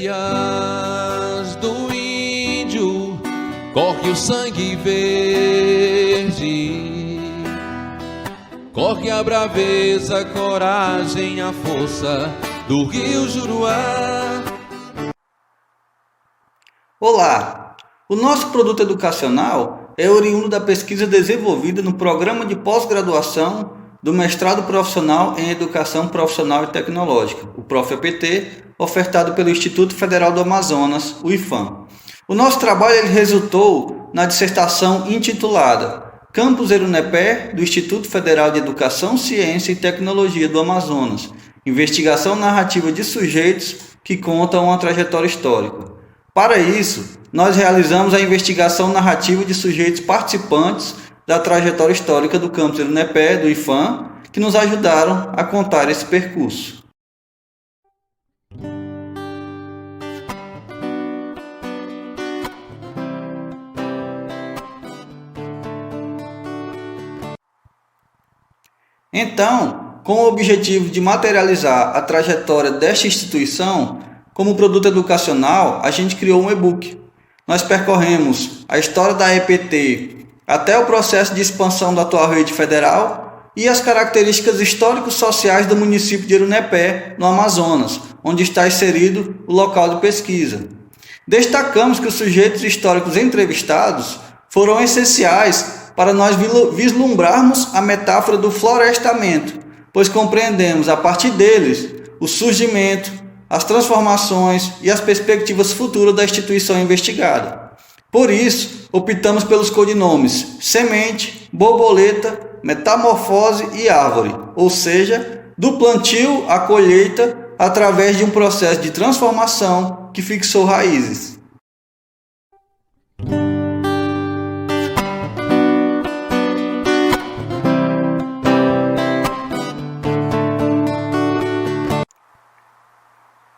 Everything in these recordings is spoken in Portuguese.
veias do índio corre o sangue verde, corre a braveza, a coragem, a força do rio Juruá. Olá! O nosso produto educacional é oriundo da pesquisa desenvolvida no Programa de Pós-Graduação do Mestrado Profissional em Educação Profissional e Tecnológica, o ProfEPT, ofertado pelo Instituto Federal do Amazonas, o IFAM. O nosso trabalho resultou na dissertação intitulada Campus Erunepé, do Instituto Federal de Educação, Ciência e Tecnologia do Amazonas, investigação narrativa de sujeitos que contam uma trajetória histórica. Para isso, nós realizamos a investigação narrativa de sujeitos participantes da trajetória histórica do Campus Erunepé, do IFAM, que nos ajudaram a contar esse percurso. Então, com o objetivo de materializar a trajetória desta instituição, como produto educacional, a gente criou um e-book. Nós percorremos a história da EPT até o processo de expansão da atual rede federal e as características histórico-sociais do município de Erunepé, no Amazonas, onde está inserido o local de pesquisa. Destacamos que os sujeitos históricos entrevistados foram essenciais para nós vislumbrarmos a metáfora do florestamento, pois compreendemos a partir deles o surgimento, as transformações e as perspectivas futuras da instituição investigada. Por isso, optamos pelos codinomes semente, borboleta, metamorfose e árvore, ou seja, do plantio à colheita através de um processo de transformação que fixou raízes.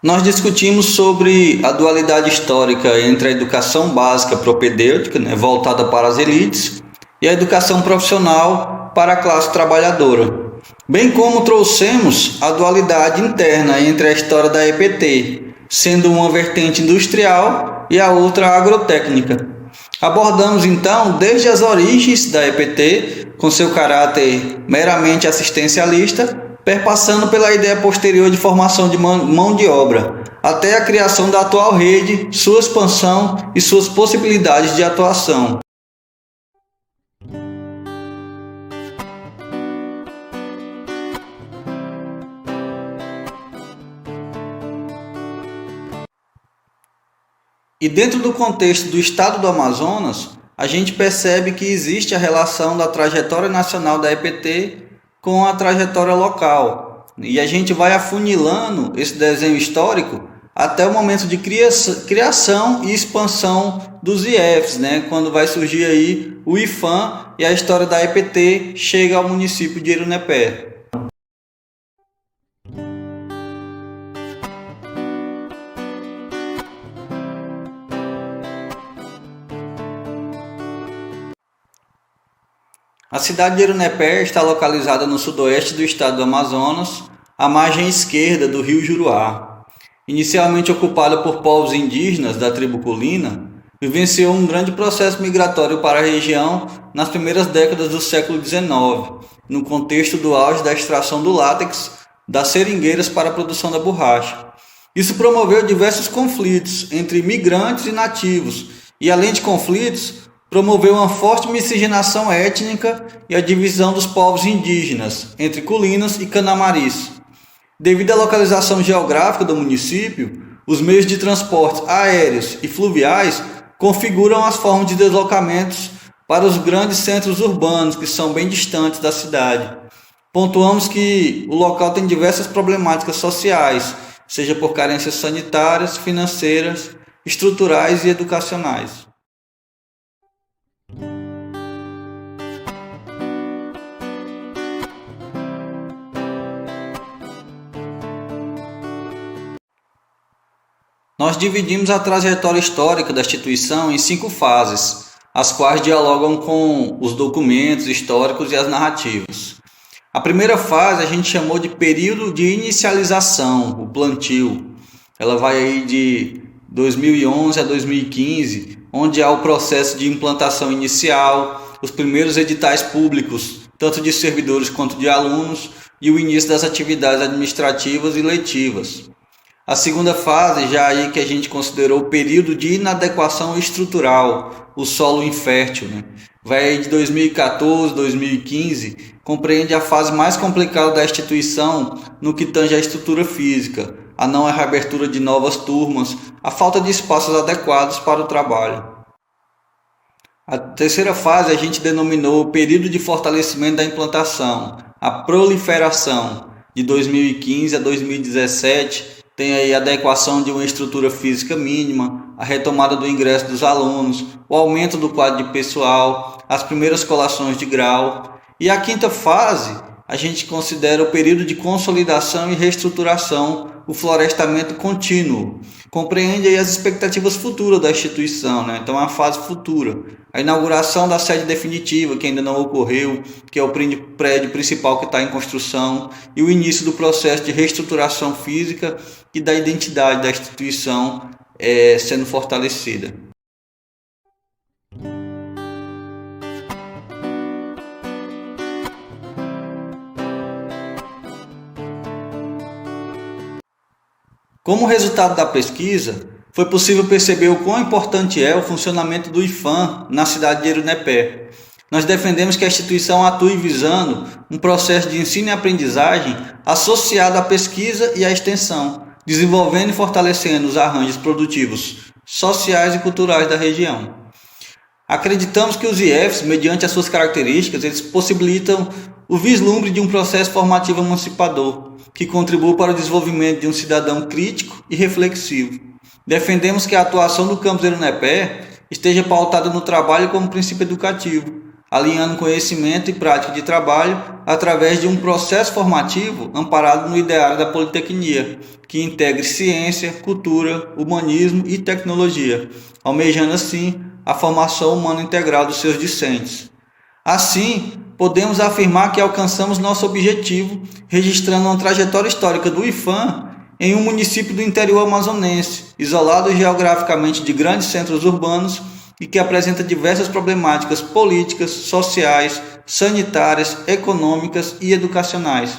Nós discutimos sobre a dualidade histórica entre a educação básica propedêutica, voltada para as elites, e a educação profissional para a classe trabalhadora, bem como trouxemos a dualidade interna entre a história da EPT, sendo uma vertente industrial e a outra agrotécnica. Abordamos então desde as origens da EPT, com seu caráter meramente assistencialista, perpassando pela ideia posterior de formação de mão de obra, até a criação da atual rede, sua expansão e suas possibilidades de atuação. E dentro do contexto do estado do Amazonas, a gente percebe que existe a relação da trajetória nacional da EPT com a trajetória local. E a gente vai afunilando esse desenho histórico até o momento de criação e expansão dos IFs, quando vai surgir aí o IFAM e a história da EPT chega ao município de Erunepé. A cidade de Erunepé está localizada no sudoeste do estado do Amazonas, à margem esquerda do rio Juruá. Inicialmente ocupada por povos indígenas da tribo Kulina, vivenciou um grande processo migratório para a região nas primeiras décadas do século XIX, no contexto do auge da extração do látex das seringueiras para a produção da borracha. Isso promoveu diversos conflitos entre migrantes e nativos, e além de conflitos, promoveu uma forte miscigenação étnica e a divisão dos povos indígenas entre Kulinas e Canamaris. Devido à localização geográfica do município, os meios de transporte aéreos e fluviais configuram as formas de deslocamentos para os grandes centros urbanos, que são bem distantes da cidade. Pontuamos que o local tem diversas problemáticas sociais, seja por carências sanitárias, financeiras, estruturais e educacionais. Nós dividimos a trajetória histórica da instituição em 5 fases, as quais dialogam com os documentos históricos e as narrativas. A primeira fase a gente chamou de período de inicialização, o plantio. Ela vai aí de 2011 a 2015, onde há o processo de implantação inicial, os primeiros editais públicos, tanto de servidores quanto de alunos, e o início das atividades administrativas e letivas. A segunda fase, já aí que a gente considerou o período de inadequação estrutural, o solo infértil, né? Vai aí de 2014 a 2015, compreende a fase mais complicada da instituição no que tange à estrutura física, a não reabertura de novas turmas, a falta de espaços adequados para o trabalho. A terceira fase a gente denominou o período de fortalecimento da implantação, a proliferação, de 2015 a 2017, tem aí a adequação de uma estrutura física mínima, a retomada do ingresso dos alunos, o aumento do quadro de pessoal, as primeiras colações de grau. E a quinta fase, a gente considera o período de consolidação e reestruturação, o florestamento contínuo. Compreende aí as expectativas futuras da instituição, né? Então é uma fase futura. A inauguração da sede definitiva, que ainda não ocorreu, que é o prédio principal que está em construção, e o início do processo de reestruturação física e da identidade da instituição sendo fortalecida. Como resultado da pesquisa, foi possível perceber o quão importante é o funcionamento do IFAM na cidade de Erunepé. Nós defendemos que a instituição atue visando um processo de ensino e aprendizagem associado à pesquisa e à extensão, desenvolvendo e fortalecendo os arranjos produtivos, sociais e culturais da região. Acreditamos que os IFs, mediante as suas características, eles possibilitam o vislumbre de um processo formativo emancipador, que contribua para o desenvolvimento de um cidadão crítico e reflexivo. Defendemos que a atuação do campus Erunepé esteja pautada no trabalho como princípio educativo, alinhando conhecimento e prática de trabalho através de um processo formativo amparado no ideário da Politecnia, que integre ciência, cultura, humanismo e tecnologia, almejando assim a formação humana integral dos seus discentes. Assim, podemos afirmar que alcançamos nosso objetivo, registrando uma trajetória histórica do IFAM em um município do interior amazonense, isolado geograficamente de grandes centros urbanos e que apresenta diversas problemáticas políticas, sociais, sanitárias, econômicas e educacionais.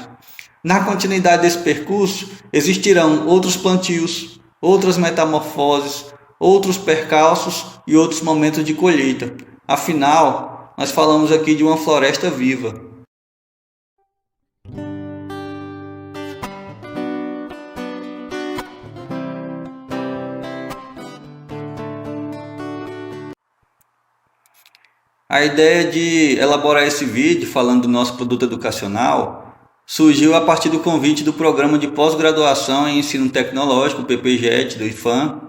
Na continuidade desse percurso, existirão outros plantios, outras metamorfoses, outros percalços e outros momentos de colheita. Afinal, nós falamos aqui de uma floresta viva. A ideia de elaborar esse vídeo falando do nosso produto educacional surgiu a partir do convite do Programa de Pós-Graduação em Ensino Tecnológico, o PPGET, do IFAM,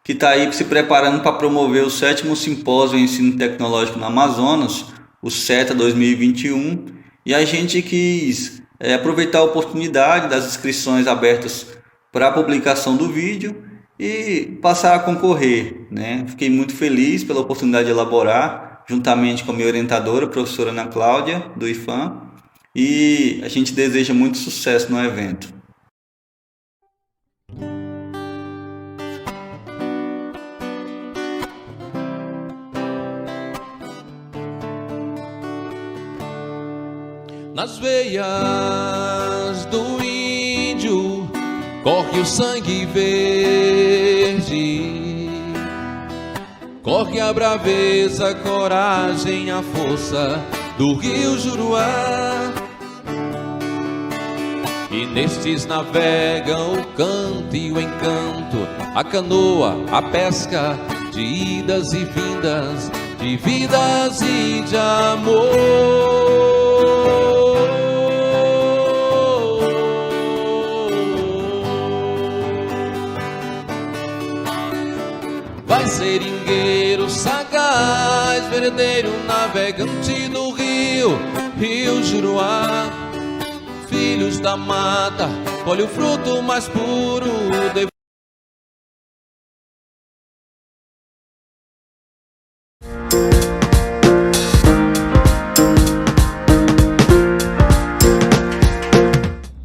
que está aí se preparando para promover o 7º Simpósio em Ensino Tecnológico no Amazonas, o SETA 2021, e a gente quis aproveitar a oportunidade das inscrições abertas para a publicação do vídeo e passar a concorrer, né? Fiquei muito feliz pela oportunidade de elaborar, juntamente com a minha orientadora, a professora Ana Cláudia, do IFAM, e a gente deseja muito sucesso no evento. Nas veias do índio corre o sangue verde. Corre a braveza, a coragem, a força do rio Juruá. E nestes navegam o canto e o encanto, a canoa, a pesca, de idas e vindas, de vidas e de amor. Vai seringueiro sagaz, veredeiro navegante do rio, rio Juruá. Filhos da mata, colhe o fruto mais puro.